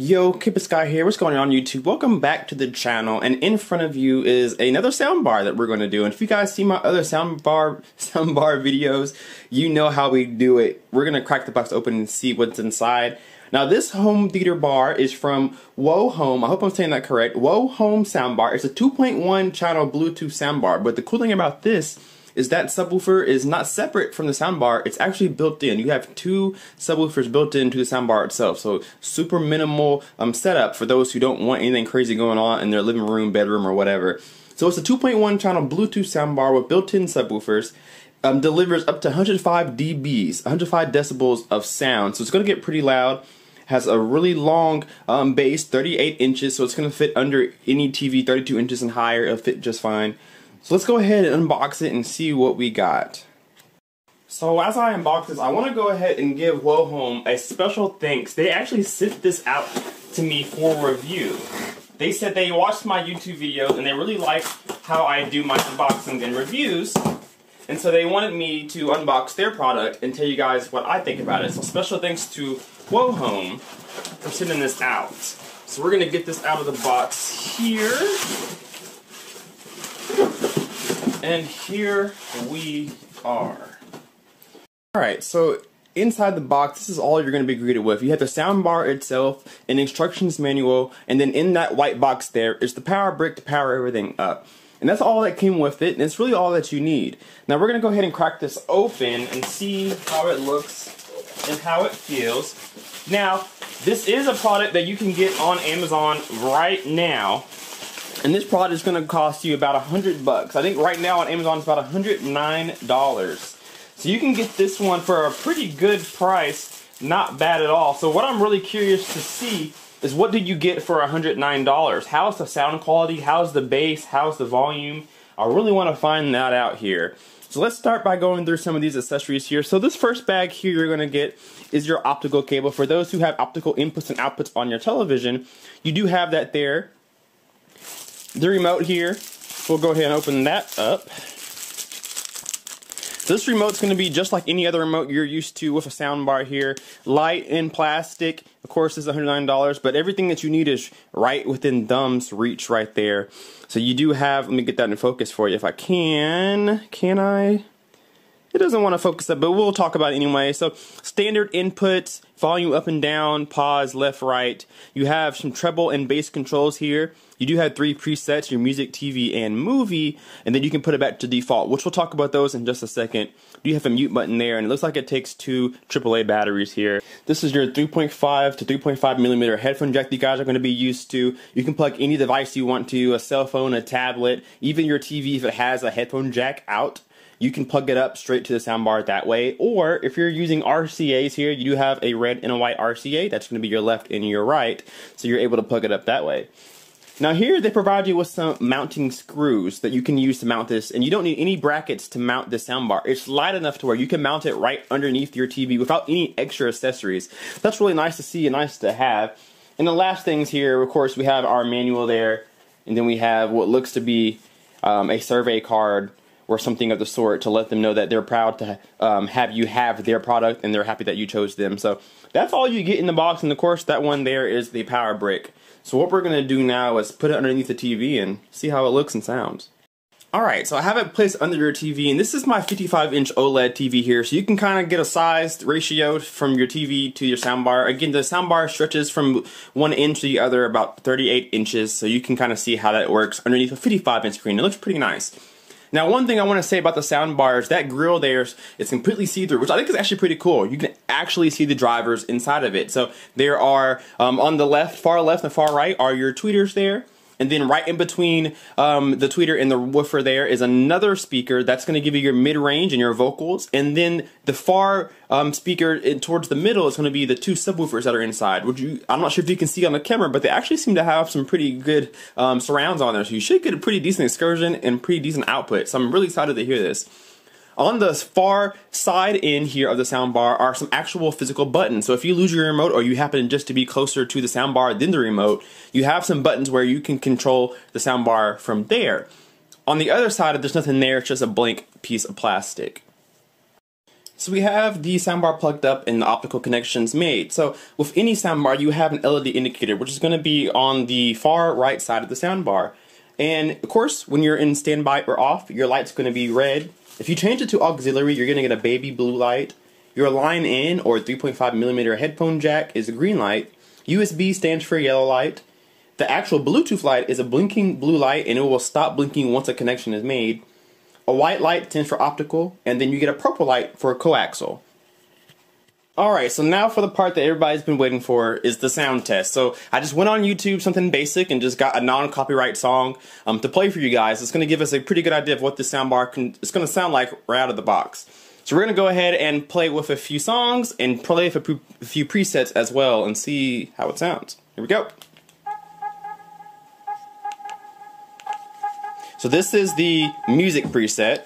Yo, Kpaceguy here. What's going on YouTube? Welcome back to the channel, and in front of you is another soundbar that we're going to do. And if you guys see my other soundbar videos, you know how we do it. We're going to crack the box open and see what's inside. Now this home theater bar is from WoHome. I hope I'm saying that correct. WoHome soundbar. It's a 2.1 channel Bluetooth soundbar, but the cool thing about this is that subwoofer is not separate from the soundbar. It's actually built in. You have two subwoofers built into the soundbar itself. So super minimal setup for those who don't want anything crazy going on in their living room, bedroom, or whatever. So it's a 2.1 channel Bluetooth soundbar with built-in subwoofers. Delivers up to 105 dBs, 105 decibels of sound. So it's going to get pretty loud. Has a really long base, 38 inches, so it's going to fit under any TV 32 inches and higher. It'll fit just fine. So let's go ahead and unbox it and see what we got. So as I unbox this, I want to go ahead and give WoHome a special thanks. They actually sent this out to me for review. They said they watched my YouTube videos and they really like how I do my unboxings and reviews. And so they wanted me to unbox their product and tell you guys what I think about it. So special thanks to WoHome for sending this out. So we're going to get this out of the box here. And here we are. Alright, so inside the box, this is all you're going to be greeted with. You have the soundbar itself, an instructions manual, and then in that white box there is the power brick to power everything up. And that's all that came with it, and it's really all that you need. Now we're going to go ahead and crack this open and see how it looks and how it feels. Now, this is a product that you can get on Amazon right now. And this product is going to cost you about $100. I think right now on Amazon it's about $109. So you can get this one for a pretty good price, not bad at all. So what I'm really curious to see is what did you get for $109? How's the sound quality? How's the bass? How's the volume? I really want to find that out here. So let's start by going through some of these accessories here. So this first bag here you're going to get is your optical cable. For those who have optical inputs and outputs on your television, you do have that there. The remote here, we'll go ahead and open that up. This remote's going to be just like any other remote you're used to with a soundbar here. Light and plastic, of course, is $109, but everything that you need is right within thumb's reach right there. So you do have, let me get that in focus for you if I can. Can I? It doesn't want to focus up, but we'll talk about it anyway. So standard inputs, volume up and down, pause, left, right. You have some treble and bass controls here. You do have 3 presets, your music, TV, and movie, and then you can put it back to default, which we'll talk about those in just a second. You have a mute button there, and it looks like it takes 2 AAA batteries here. This is your 3.5 to 3.5 millimeter headphone jack that you guys are going to be used to. You can plug any device you want to, a cell phone, a tablet, even your TV if it has a headphone jack out. You can plug it up straight to the soundbar that way, or if you're using RCAs here, you do have a red and a white RCA. That's going to be your left and your right, so you're able to plug it up that way. Now here they provide you with some mounting screws that you can use to mount this, and you don't need any brackets to mount this soundbar. It's light enough to where you can mount it right underneath your TV without any extra accessories. That's really nice to see and nice to have. And the last things here, of course, we have our manual there, and then we have what looks to be a survey card or something of the sort to let them know that they're proud to have you have their product and they're happy that you chose them. So that's all you get in the box, and of course that one there is the power brick. So what we're going to do now is put it underneath the TV and see how it looks and sounds. Alright, so I have it placed under your TV, and this is my 55-inch OLED TV here, so you can kind of get a sized ratio from your TV to your soundbar. Again, the soundbar stretches from one end to the other about 38 inches, so you can kind of see how that works underneath a 55-inch screen. It looks pretty nice. Now, one thing I want to say about the soundbar is that grill there is completely see-through, which I think is actually pretty cool. You can actually see the drivers inside of it. So there are, on the left, far left and far right are your tweeters there. And then right in between the tweeter and the woofer there is another speaker that's going to give you your mid-range and your vocals. And then the far speaker towards the middle is going to be the 2 subwoofers that are inside. I'm not sure if you can see on the camera, but they actually seem to have some pretty good surrounds on there. So you should get a pretty decent excursion and pretty decent output. So I'm really excited to hear this. On the far side end here of the soundbar are some actual physical buttons. So if you lose your remote or you happen just to be closer to the soundbar than the remote, you have some buttons where you can control the soundbar from there. On the other side, there's nothing there, it's just a blank piece of plastic. So we have the soundbar plugged up and the optical connections made. So with any soundbar, you have an LED indicator, which is going to be on the far right side of the soundbar. And of course, when you're in standby or off, your light's going to be red. If you change it to auxiliary, you're going to get a baby blue light. Your line in or 3.5mm headphone jack is a green light. USB stands for yellow light. The actual Bluetooth light is a blinking blue light, and it will stop blinking once a connection is made. A white light stands for optical, and then you get a purple light for coaxial. Alright, so now for the part that everybody's been waiting for is the sound test. So I just went on YouTube, something basic, and just got a non-copyright song to play for you guys. It's going to give us a pretty good idea of what this soundbar is going to sound like right out of the box. So we're going to go ahead and play with a few songs and play with a few presets as well and see how it sounds. Here we go. So this is the music preset.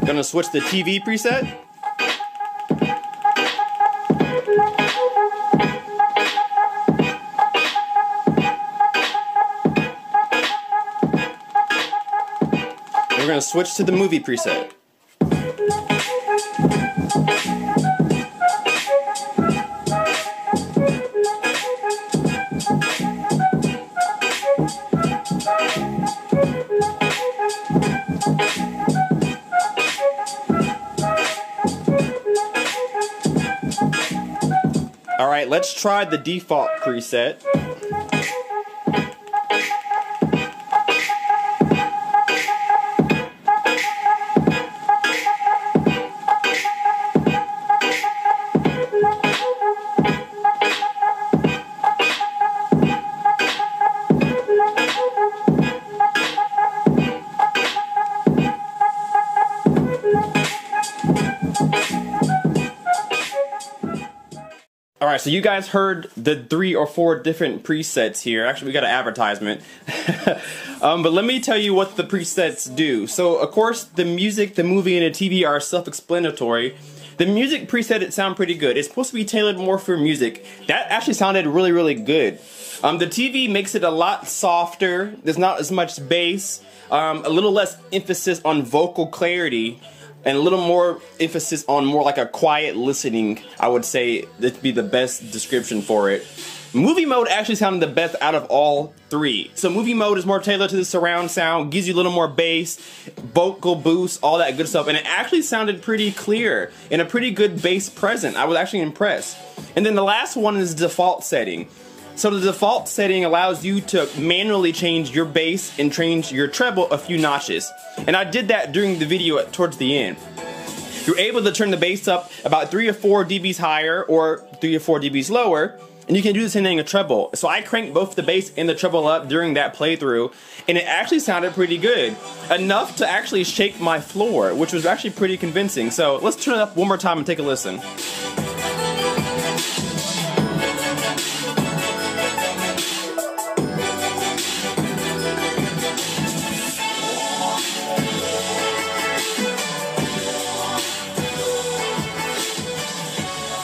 Gonna switch the TV preset. We're going to switch to the movie preset. Alright, let's try the default preset. Alright, so you guys heard the 3 or 4 different presets here. Actually, we got an advertisement. But let me tell you what the presets do. So, of course, the music, the movie, and the TV are self-explanatory. The music preset, it sounds pretty good. It's supposed to be tailored more for music. That actually sounded really, really good. The TV makes it a lot softer. There's not as much bass. A little less emphasis on vocal clarity. And a little more emphasis on more like a quiet listening, I would say that'd be the best description for it. Movie mode actually sounded the best out of all 3. So movie mode is more tailored to the surround sound, gives you a little more bass, vocal boost, all that good stuff, and it actually sounded pretty clear and a pretty good bass present. I was actually impressed. And then the last one is default setting. So the default setting allows you to manually change your bass and change your treble a few notches. And I did that during the video towards the end. You're able to turn the bass up about 3 or 4 dBs higher or 3 or 4 dBs lower, and you can do the same thing with treble. So I cranked both the bass and the treble up during that playthrough, and it actually sounded pretty good. Enough to actually shake my floor, which was actually pretty convincing. So let's turn it up one more time and take a listen.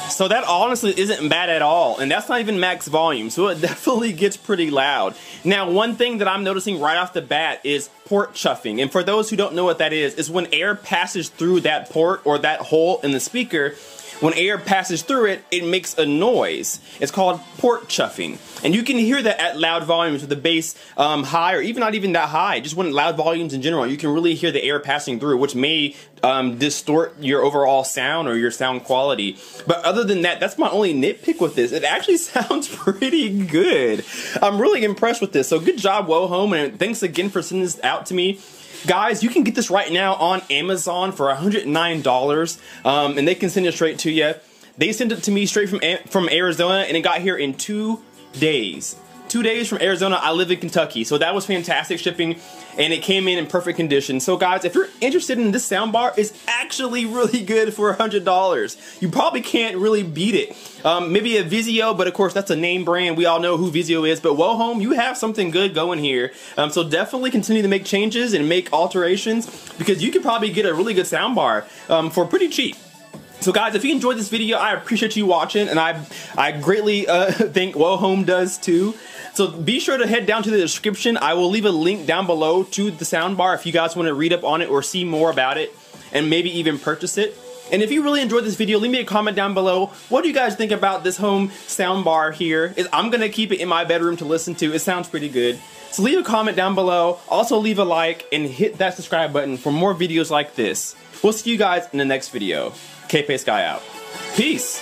So that honestly isn't bad at all, and that's not even max volume, so it definitely gets pretty loud. Now, one thing that I'm noticing right off the bat is port chuffing, and for those who don't know what that is when air passes through that port or that hole in the speaker. When air passes through it, it makes a noise. It's called port chuffing. And you can hear that at loud volumes with the bass high, or even not even that high. Just when loud volumes in general, you can really hear the air passing through, which may distort your overall sound or your sound quality. But other than that, that's my only nitpick with this. It actually sounds pretty good. I'm really impressed with this. So good job, WoHome, and thanks again for sending this out to me. Guys, you can get this right now on Amazon for $109, and they can send it straight to you. They sent it to me straight from Arizona, and it got here in 2 days. 2 days from Arizona. I live in Kentucky, so that was fantastic shipping, and it came in perfect condition. So guys, if you're interested in this soundbar, it's actually really good for $100. You probably can't really beat it. Maybe a Vizio, but of course that's a name brand. We all know who Vizio is, but WoHome, you have something good going here. So definitely continue to make changes and make alterations, because you could probably get a really good soundbar for pretty cheap. So guys, if you enjoyed this video, I appreciate you watching, and I greatly think WoHome does too. So be sure to head down to the description. I will leave a link down below to the soundbar if you guys want to read up on it or see more about it, and maybe even purchase it. And if you really enjoyed this video, leave me a comment down below. What do you guys think about this home soundbar here? I'm going to keep it in my bedroom to listen to. It sounds pretty good. So leave a comment down below. Also leave a like and hit that subscribe button for more videos like this. We'll see you guys in the next video. Kpaceguy out. Peace.